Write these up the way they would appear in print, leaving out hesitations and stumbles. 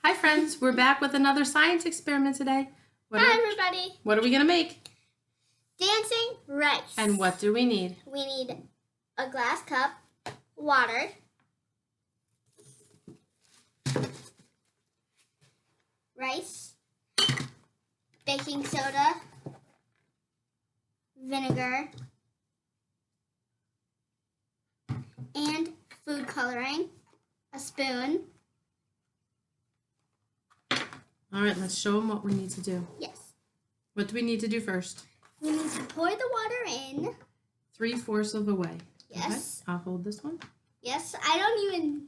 Hi friends, we're back with another science experiment today. Hi everybody. What are we going to make? Dancing rice. And what do we need? We need a glass cup, water, rice, baking soda, vinegar, and food coloring, a spoon. All right, let's show them what we need to do. Yes. What do we need to do first? We need to pour the water in. 3/4 of the way. Yes. Okay, I'll hold this one. Yes, I don't even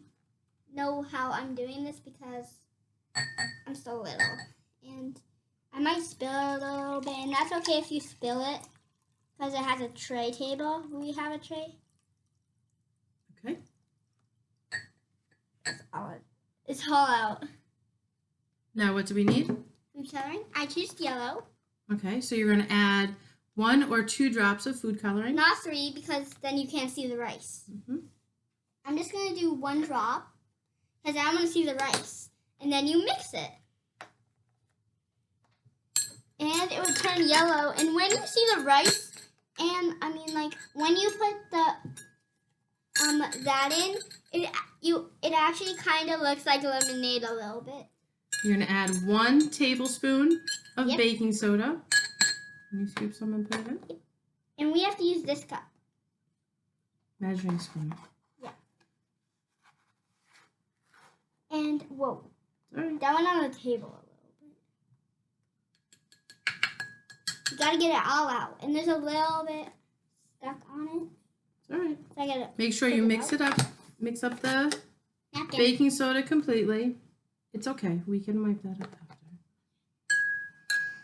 know how I'm doing this because I'm so little. And I might spill it a little bit, and that's okay if you spill it because it has a tray table. We have a tray. Okay. It's all out. Now what do we need? Food coloring. I choose yellow. Okay, so you're going to add 1 or 2 drops of food coloring. Not 3 because then you can't see the rice. I'm just going to do 1 drop because I want to see the rice. And then you mix it. And it would turn yellow. And when you see the rice, and I mean like when you put the that in, it actually kind of looks like lemonade a little bit. You're going to add 1 tablespoon of Yep. baking soda. Can you scoop some and put it in? Yep. And we have to use this cup. Measuring spoon. Yeah. And whoa. Sorry. That went on the table a little bit. You gotta get it all out. And there's a little bit stuck on it. All right. So I gotta Make sure you mix it up. Mix up the napkin. baking soda completely. It's okay. We can wipe that up after.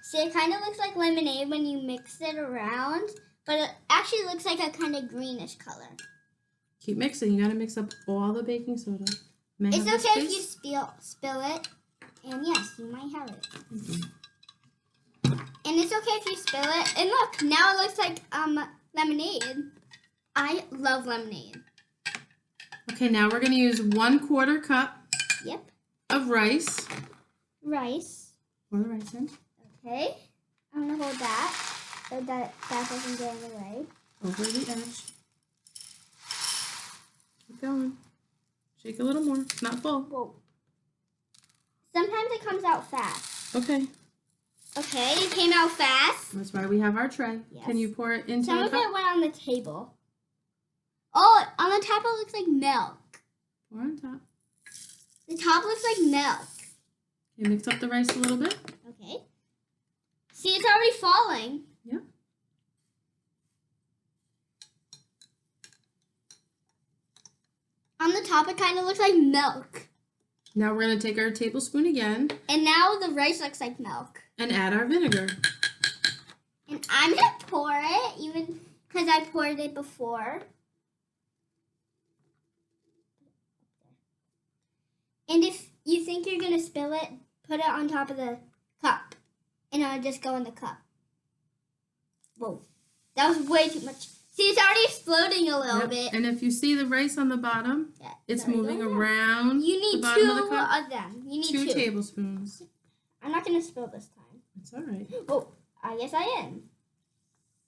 See, it kind of looks like lemonade when you mix it around, but it actually looks like a kind of greenish color. Keep mixing. You gotta mix up all the baking soda. May I It's have this, okay if please? you spill it, and yes, you might have it. Okay. And it's okay if you spill it. And look, now it looks like lemonade. I love lemonade. Okay, now we're gonna use 1/4 cup Yep. of rice. Rice. Pour the rice in. Okay. I'm gonna hold that so that doesn't get in the way. Over the edge. Keep going. Shake a little more. It's not full. Whoa. Sometimes it comes out fast. Okay. Okay, it came out fast. That's why we have our tray. Yes. Can you pour it into Some a of cup? it went on the table. Oh, on the top it looks like milk. Pour on top. The top looks like milk. Okay, mix up the rice a little bit. Okay. See, it's already falling. Yep. On the top it kind of looks like milk. Now we're gonna take our tablespoon again And now the rice looks like milk. and add our vinegar. And I'm going to pour it, even because I poured it before. And if you think you're going to spill it, put it on top of the cup. And it'll just go in the cup. Whoa. That was way too much. See, it's already exploding a little Yep. bit. And if you see the rice on the bottom, Yeah, it's already moving going down. around You need the bottom 2 of the cup. of them. You need 2 2. tablespoons. I'm not going to spill this time. It's all right. Oh, I guess I am.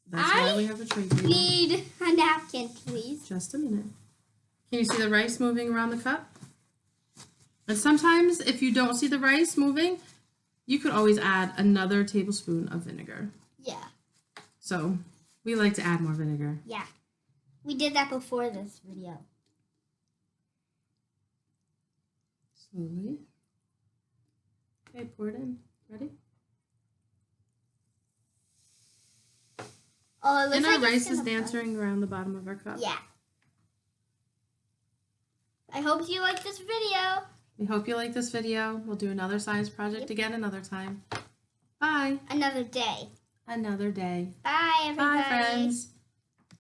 That's why we have a tray table. Need a napkin, please. Just a minute. Can you see the rice moving around the cup? And sometimes if you don't see the rice moving, you could always add another tablespoon of vinegar. Yeah. So we like to add more vinegar. Yeah. We did that before this video. Slowly. Okay, pour it in. Ready? Oh, it looks And like our rice it's is gonna dancing around the bottom of our cup. Yeah. I hope you like this video. We hope you like this video. We'll do another science project again another time. Bye. Another day. Another day. Bye, everybody. Bye, friends.